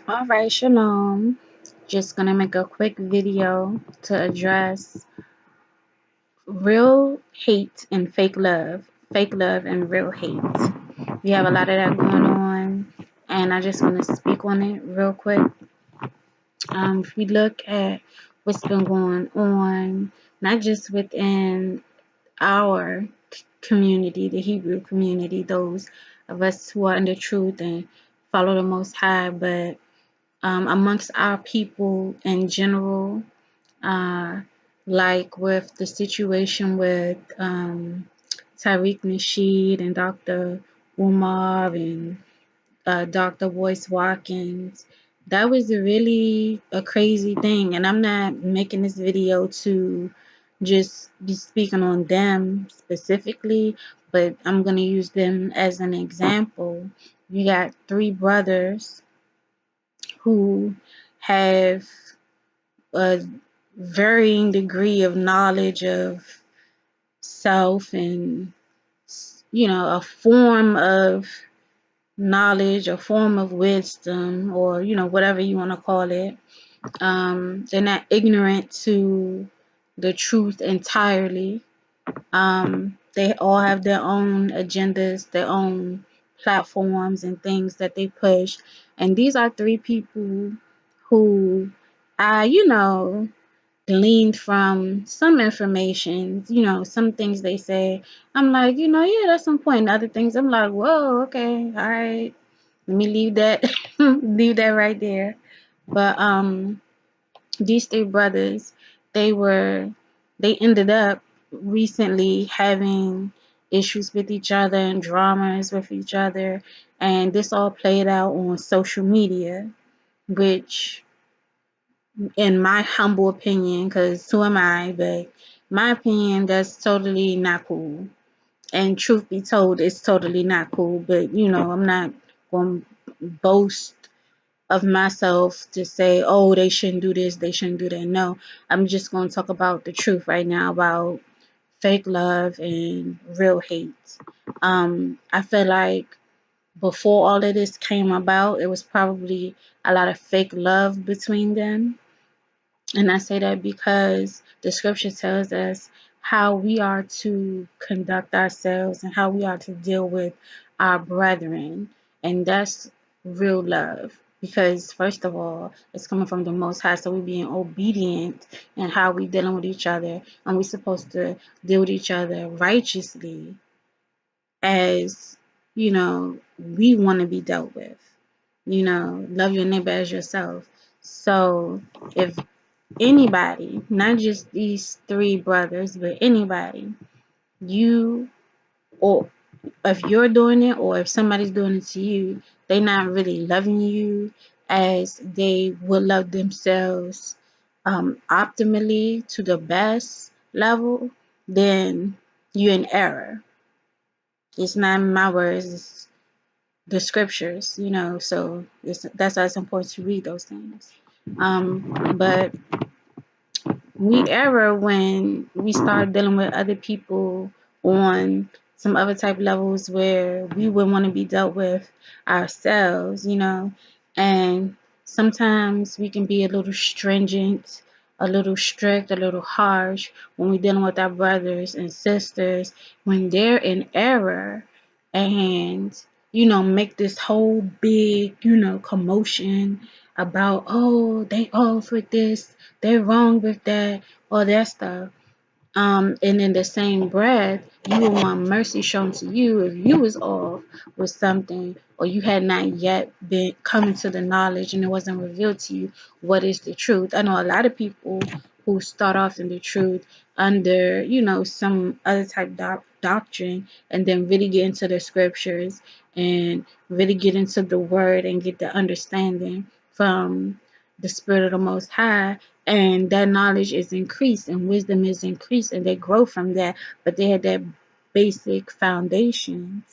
Alright, shalom. Just gonna make a quick video to address real hate and fake love. Fake love and real hate. We have a lot of that going on, and I just want to speak on it real quick. If we look at what's been going on, not just within our community, the Hebrew community, those of us who are in the truth and follow the Most High, but amongst our people in general, uh, like with the situation with Tariq Nasheed and Dr. Umar and Dr. Boyce Watkins. That was really a crazy thing, and I'm not making this video to just be speaking on them specifically, but I'm going to use them as an example. You got three brothers who have a varying degree of knowledge of self and a form of knowledge, a form of wisdom, or whatever you want to call it. They're not ignorant to the truth entirely. They all have their own agendas, their own platforms and things that they push, and these are three people who I gleaned from some information, some things they say. I'm like, yeah, that's some point. Other things, I'm like, whoa, okay, all right. Let me leave that, leave that right there. But these three brothers, they were, they ended up recently having issues with each other and dramas with each other, and this all played out on social media, which in my humble opinion, because who am I, but my opinion, that's totally not cool. And truth be told, it's totally not cool. But I'm not going to boast of myself to say, oh, they shouldn't do this, they shouldn't do that. No, I'm just going to talk about the truth right now about fake love and real hate. I feel like before all of this came about, it was probably a lot of fake love between them, and I say that because the scripture tells us how we are to conduct ourselves and how we are to deal with our brethren. And that's real love. Because first of all, it's coming from the Most High, so we're being obedient in how we dealing with each other, and we're supposed to deal with each other righteously, as we want to be dealt with. Love your neighbor as yourself. So if anybody, not just these three brothers, but anybody, you, or if you're doing it or if somebody's doing it to you, they're not really loving you as they would love themselves, optimally to the best level, then you're in error. It's not my words, it's the scriptures, so that's why it's important to read those things. But we error when we start dealing with other people on some other type levels where we would want to be dealt with ourselves, and sometimes we can be a little stringent, a little strict, a little harsh when we're dealing with our brothers and sisters when they're in error, and make this whole big commotion about, oh, they off with this, they're wrong with that, all that stuff. And in the same breath, you would want mercy shown to you if you was off with something, or you had not yet been coming to the knowledge and it wasn't revealed to you what is the truth. I know a lot of people who start off in the truth under, some other type doctrine, and then really get into the scriptures and really get into the word and get the understanding from the Spirit of the Most High, and that knowledge is increased and wisdom is increased and they grow from that, but they had that basic foundation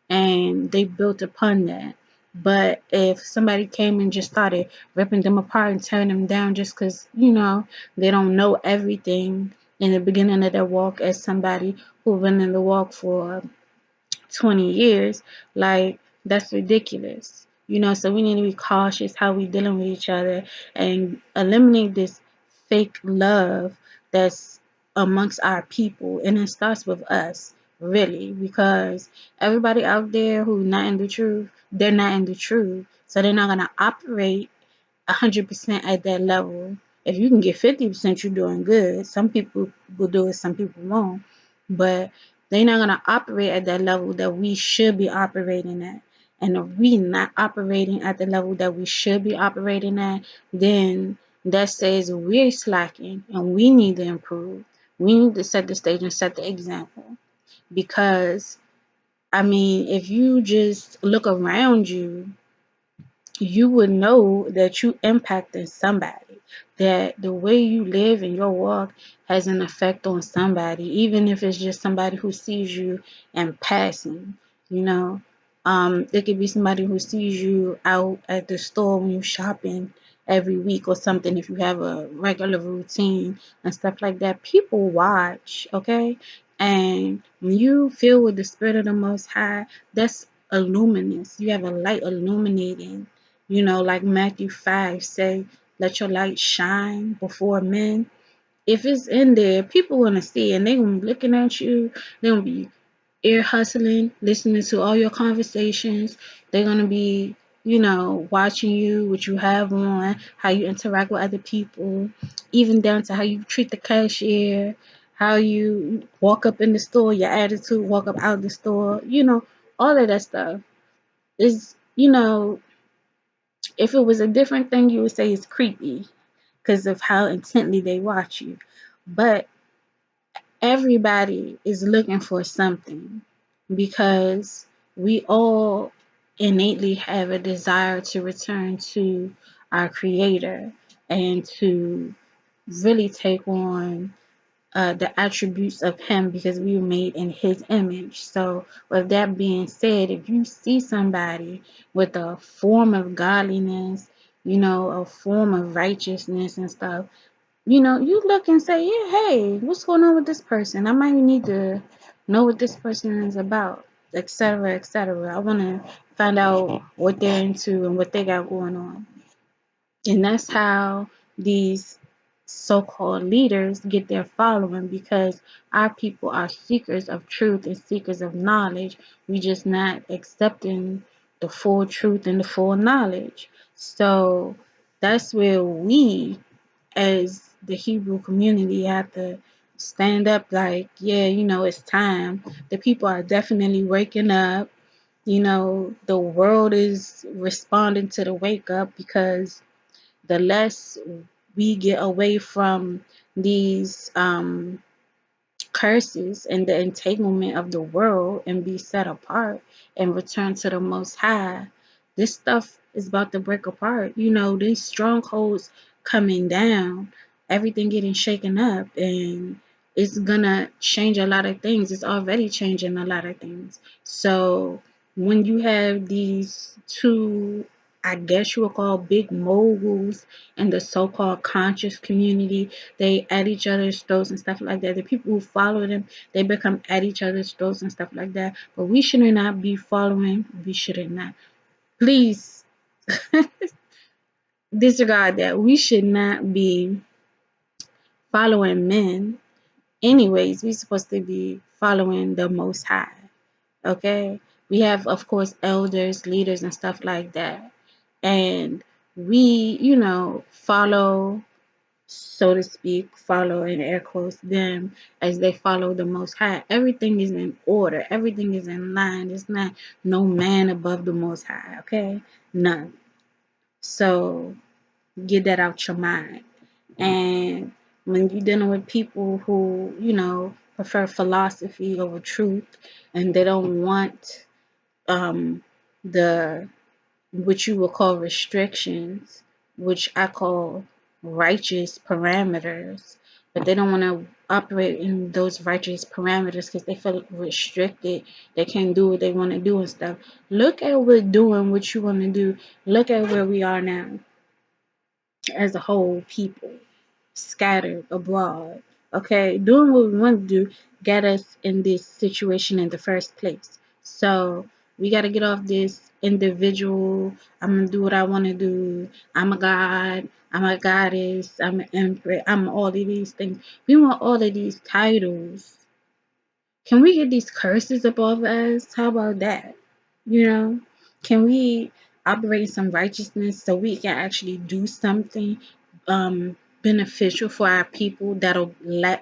and they built upon that. But if somebody came and just started ripping them apart and tearing them down just because they don't know everything in the beginning of their walk, as somebody who's been in the walk for 20 years, like, that's ridiculous. So we need to be cautious how we dealing with each other and eliminate this fake love that's amongst our people. And it starts with us, really, because everybody out there who's not in the truth, they're not in the truth. So they're not going to operate 100% at that level. If you can get 50%, you're doing good. Some people will do it, some people won't. But they're not going to operate at that level that we should be operating at. And if we not operating at the level that we should be operating at, then that says we're slacking and we need to improve. We need to set the stage and set the example. Because, I mean, if you just look around you, you would know that you impacting somebody, that the way you live and your walk has an effect on somebody, even if it's just somebody who sees you in passing. you know it could be somebody who sees you out at the store when you're shopping every week or something, if you have a regular routine and stuff like that. People watch, okay? And when you feel with the spirit of the most high, that's illuminous. You have a light illuminating, like Matthew 5 say, let your light shine before men. If it's in there, people gonna see it, and they gonna be looking at you. They gonna be ear hustling, listening to all your conversations. They're gonna be, watching you, what you have on, how you interact with other people, even down to how you treat the cashier, how you walk up in the store, your attitude, walk up out the store, all of that stuff is, if it was a different thing, you would say it's creepy because of how intently they watch you. But everybody is looking for something, because we all innately have a desire to return to our Creator and to really take on the attributes of Him, because we were made in His image. So, with that being said, if you see somebody with a form of godliness, a form of righteousness and stuff, you look and say, yeah, hey, what's going on with this person? I might need to know what this person is about, etc., etc. I want to find out what they're into and what they got going on. And that's how these so-called leaders get their following, because our people are seekers of truth and seekers of knowledge. We just not accepting the full truth and the full knowledge. So that's where we, as the Hebrew community, have to stand up like, yeah, it's time. The people are definitely waking up. The world is responding to the wake up, because the less we get away from these curses and the entanglement of the world and be set apart and return to the Most High, this stuff is about to break apart. These strongholds coming down, everything getting shaken up, and it's gonna change a lot of things. It's already changing a lot of things. So when you have these two, I guess you would call, big moguls in the so-called conscious community, they at each other's throats and stuff like that. The people who follow them, they become at each other's throats and stuff like that. But we should not be following. We should not. Please disregard that. We should not be following men. Anyways, we're supposed to be following the Most High. Okay? We have, of course, elders, leaders, and stuff like that. And we, follow, so to speak, follow in air quotes them as they follow the Most High. Everything is in order. Everything is in line. It's not no man above the Most High. Okay, none. So get that out your mind. And when you're dealing with people who, prefer philosophy over truth, and they don't want the, what you would call, restrictions, which I call righteous parameters, but they don't want to operate in those righteous parameters because they feel restricted. They can't do what they want to do and stuff. Look at we're doing what you want to do. Look at where we are now as a whole people, scattered abroad. Okay, doing what we want to do got us in this situation in the first place. So We got to get off this individual. I'm gonna do what I want to do. I'm a god. I'm a goddess. I'm an empress. I'm all of these things. We want all of these titles. Can we get these curses above us? How about that? You know, can we operate some righteousness so we can actually do something beneficial for our people that'll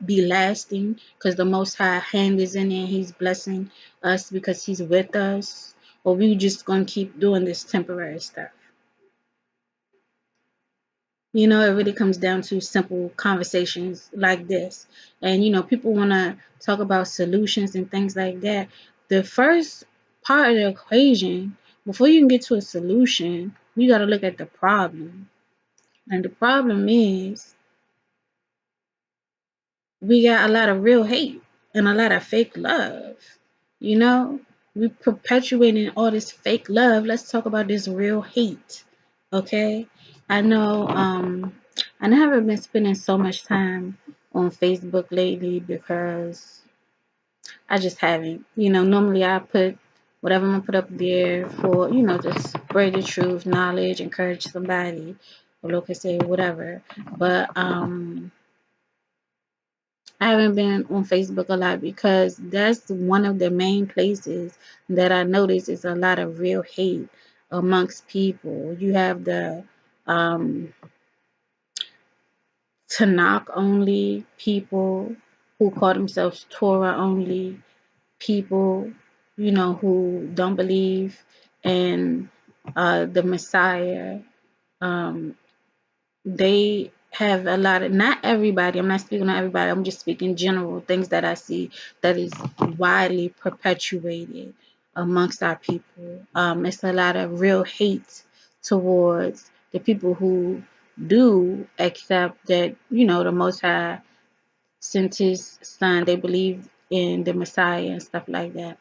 be lasting? Because the Most High hand is in it, He's blessing us because He's with us. Or we just gonna keep doing this temporary stuff? It really comes down to simple conversations like this. And, people want to talk about solutions and things like that. The first part of the equation, before you can get to a solution, you got to look at the problem. And the problem is we got a lot of real hate and a lot of fake love. You know, we perpetuating all this fake love. Let's talk about this real hate. Okay. I know I haven't been spending so much time on Facebook lately because I just haven't. Normally I put whatever I'm gonna put up there for, just spread the truth, knowledge, encourage somebody, or look and say whatever. But I haven't been on Facebook a lot because that's one of the main places that I notice is a lot of real hate amongst people. You have the um, Tanakh only people who call themselves Torah only people, who don't believe in the Messiah. Um, they have a lot of, not everybody, I'm not speaking on everybody, I'm just speaking general things that I see that is widely perpetuated amongst our people. It's a lot of real hate towards the people who do accept that, the Most High sent His Son. They believe in the Messiah and stuff like that.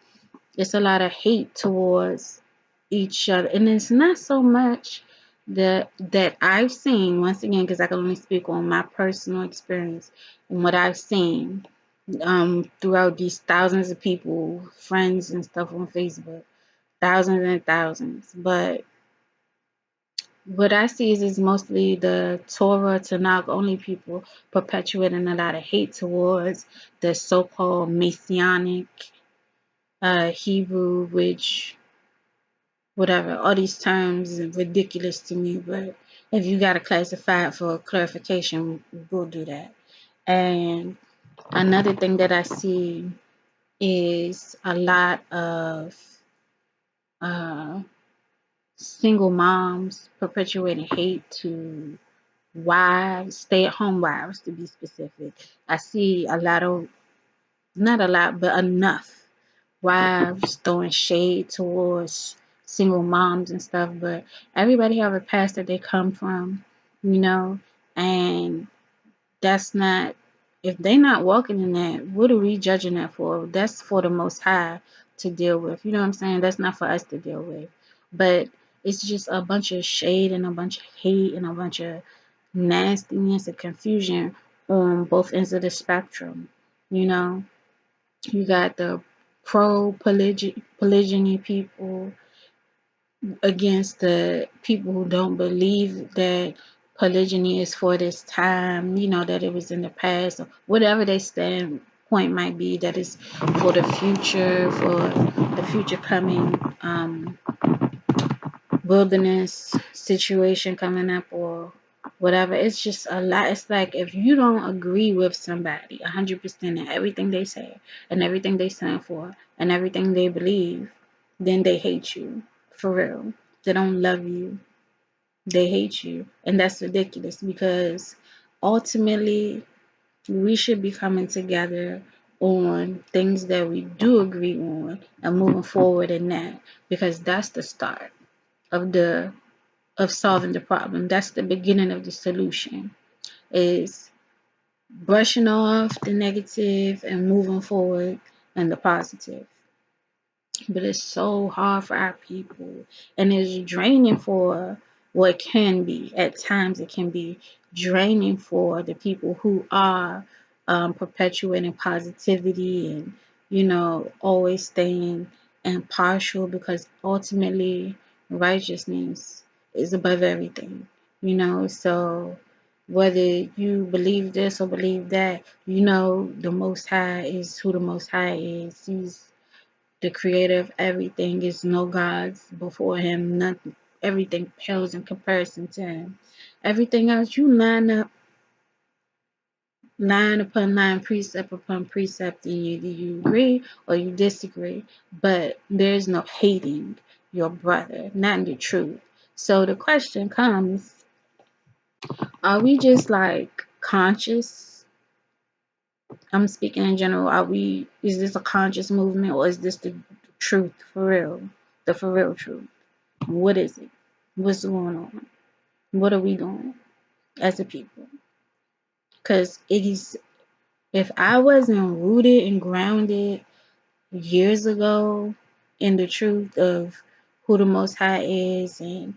It's a lot of hate towards each other, and it's not so much that I've seen, once again, because I can only speak on my personal experience and what I've seen throughout these thousands of people, friends and stuff on Facebook, thousands and thousands. But what I see is mostly the Torah Tanakh only people perpetuating a lot of hate towards the so-called Messianic Hebrew, which whatever, all these terms are ridiculous to me, but if you got to classify it for clarification, we'll do that. And another thing that I see is a lot of uh, single moms perpetuating hate to wives, stay-at-home wives to be specific. I see a lot of, not a lot, but enough wives throwing shade towards single moms and stuff, but everybody have a past that they come from, you know, and that's not, if they not walking in that, what are we judging that for? That's for the Most High to deal with. You know what I'm saying? That's not for us to deal with. But it's just a bunch of shade and a bunch of hate and a bunch of nastiness and confusion on both ends of the spectrum. You know, you got the pro polygyny people against the people who don't believe that polygyny is for this time, that it was in the past, or whatever their standpoint might be, that is for the future coming wilderness situation coming up or whatever. It's just a lot. It's like if you don't agree with somebody 100% in everything they say and everything they stand for and everything they believe, then they hate you for real. They don't love you. They hate you. And that's ridiculous because ultimately we should be coming together on things that we do agree on and moving forward in that, because that's the start of solving the problem. That's the beginning of the solution, is brushing off the negative and moving forward in the positive. But it's so hard for our people, and it's draining for what can be. At times, it can be draining for the people who are perpetuating positivity and, always staying impartial, because ultimately righteousness is above everything, you know. So whether you believe this or believe that, you know, the Most High is who the Most High is. He's the creator of everything. Is no gods before him. Nothing. Everything pales in comparison to him. Everything else you line up, line upon line, precept upon precept, and either you agree or you disagree. But there's no hating your brother, not in the truth. So the question comes: are we just like conscious? I'm speaking in general. Are we? Is this a conscious movement, or is this the truth for real? The for real truth. What is it? What's going on? What are we doing as a people? Because it is. If I wasn't rooted and grounded years ago in the truth of who the Most High is, and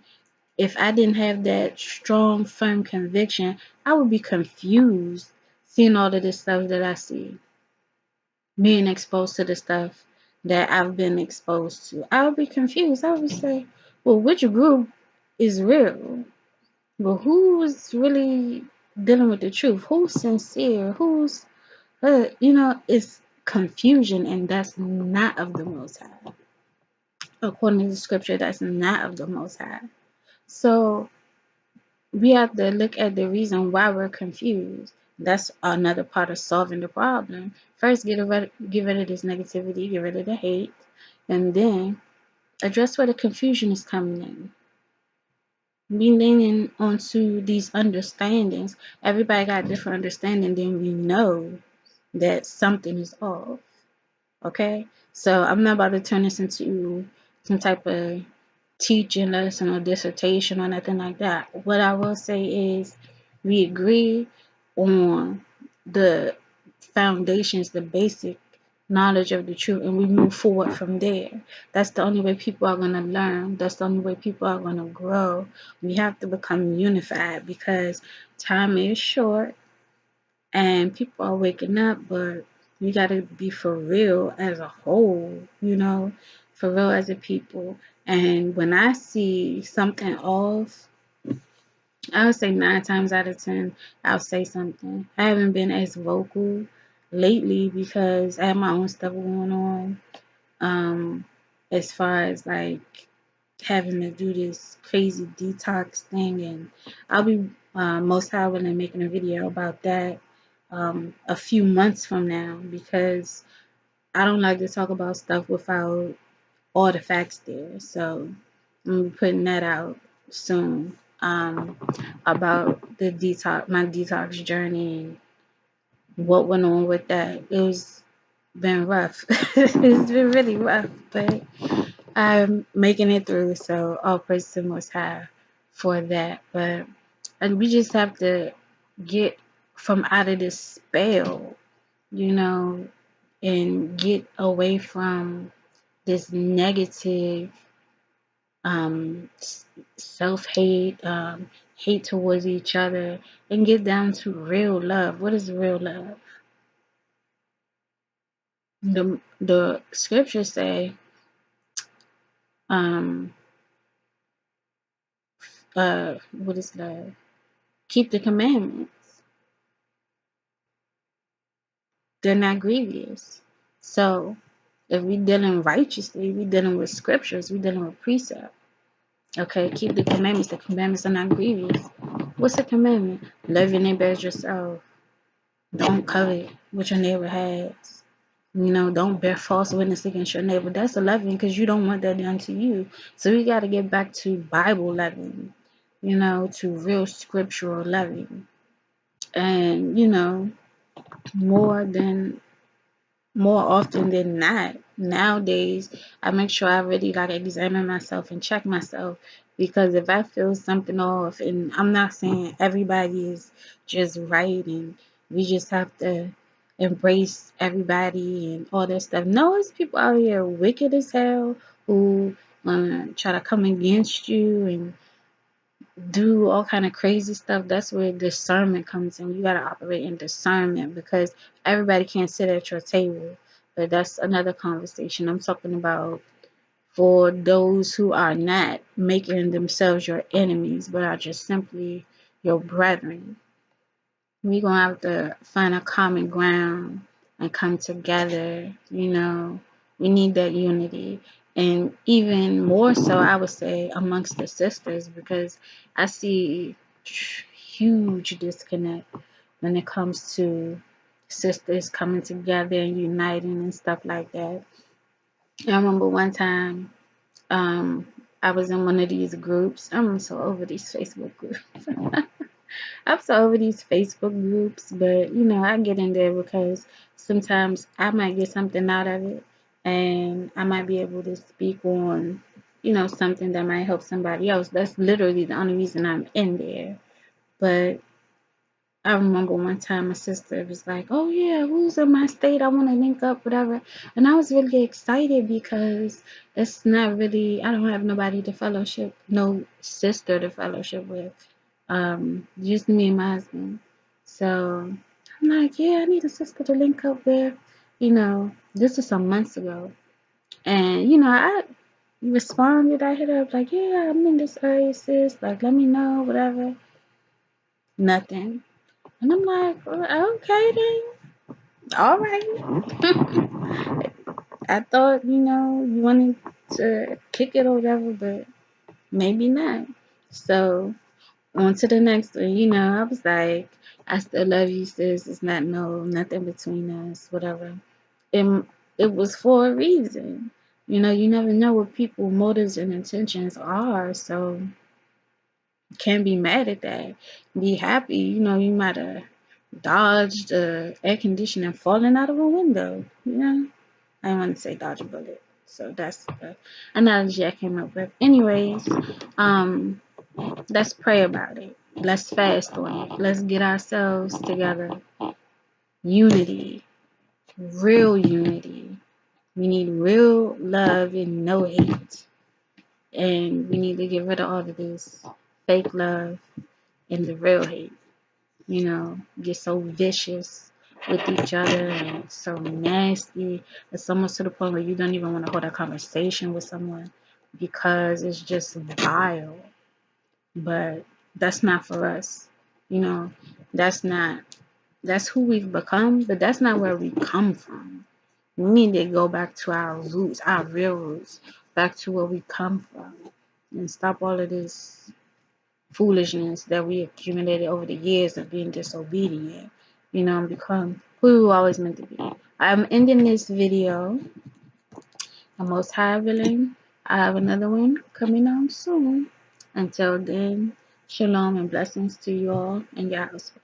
if I didn't have that strong, firm conviction, I would be confused seeing all of this stuff that I see, being exposed to the stuff that I've been exposed to. I would be confused. I would say, well, which group is real? Well, who's really dealing with the truth? Who's sincere? Who's, you know, it's confusion, and that's not of the Most High. According to the scripture, that's not of the Most High. So we have to look at the reason why we're confused. That's another part of solving the problem. First, get rid of this negativity, get rid of the hate, and then address where the confusion is coming in. Be leaning onto these understandings. Everybody got different understanding, then we know that something is off. Okay? So I'm not about to turn this into some type of teaching lesson or dissertation or nothing like that. What I will say is we agree on the foundations, the basic knowledge of the truth, and we move forward from there. That's the only way people are going to learn. That's the only way people are going to grow. We have to become unified because time is short and people are waking up, but we got to be for real as a whole, you know, for real as a people. And when I see something off, I would say 9 times out of 10, I'll say something. I haven't been as vocal lately because I have my own stuff going on. As far as like having to do this crazy detox thing, and I'll be most probably making a video about that a few months from now, because I don't like to talk about stuff without all the facts there. So I'm be putting that out soon, about the detox, my detox journey, and what went on with that. It was been rough. It's been really rough, but I'm making it through. So all praise to the Most High for that. But and we just have to get from out of this spell, you know, and get away from this negative self-hate, hate towards each other, and get down to real love. What is real love? The scriptures say, um, what is love? Keep the commandments. They're not grievous. So if we dealing righteously, we dealing with scriptures, we dealing with precept. Okay, keep the commandments. The commandments are not grievous. What's a commandment? Love your neighbor as yourself. Don't covet what your neighbor has. You know, don't bear false witness against your neighbor. That's 11 because you don't want that done to you. So we got to get back to Bible loving, you know, to real scriptural loving. And, you know, more than more often than not, nowadays, I make sure I really like examine myself and check myself, because if I feel something off, and I'm not saying everybody is just right and we just have to embrace everybody and all that stuff. No, it's people out here wicked as hell who try to come against you and do all kind of crazy stuff. That's where discernment comes in. You got to operate in discernment, because everybody can't sit at your table. But that's another conversation. I'm talking about for those who are not making themselves your enemies, but are just simply your brethren. We're going to have to find a common ground and come together. We need that unity. And even more so, I would say, amongst the sisters, because I see huge disconnect when it comes to sisters coming together and uniting and stuff like that. I remember one time, I was in one of these groups. I'm so over these Facebook groups. I'm so over these Facebook groups, but I get in there because sometimes I might get something out of it, and I might be able to speak on, something that might help somebody else. That's literally the only reason I'm in there. But I remember one time my sister was like, "Oh yeah, who's in my state? I want to link up, whatever." And I was really excited because it's not really, I don't have nobody to fellowship, no sister to fellowship with. Just me and my husband. So I'm like, yeah, I need a sister to link up with. This was some months ago. And I responded, I hit her up like, yeah, I'm in this area, sis. Like, let me know, whatever. Nothing. And I'm like, well, okay then. All right. I thought, you wanted to kick it or whatever, but maybe not. So on to the next one. I was like, I still love you, sis. It's not nothing between us, whatever. And it was for a reason. You never know what people's motives and intentions are, so can't be mad at that. Be happy. You might have dodged the air conditioner falling out of a window. I didn't want to say dodge a bullet. So that's the analogy I came up with. Anyways, let's pray about it. Let's fast on it. Let's get ourselves together. Unity. Real unity. We need real love and no hate. And we need to get rid of all of this fake love and the real hate. Get so vicious with each other and so nasty. It's almost to the point where you don't even want to hold a conversation with someone because it's just vile. But that's not for us. That's not, that's who we've become, but that's not where we come from. We need to go back to our roots, our real roots, back to where we come from, and stop all of this foolishness that we accumulated over the years of being disobedient, and become who we always meant to be. I'm ending this video. The Most High willing, I have another one coming on soon. Until then, shalom and blessings to you all and your household.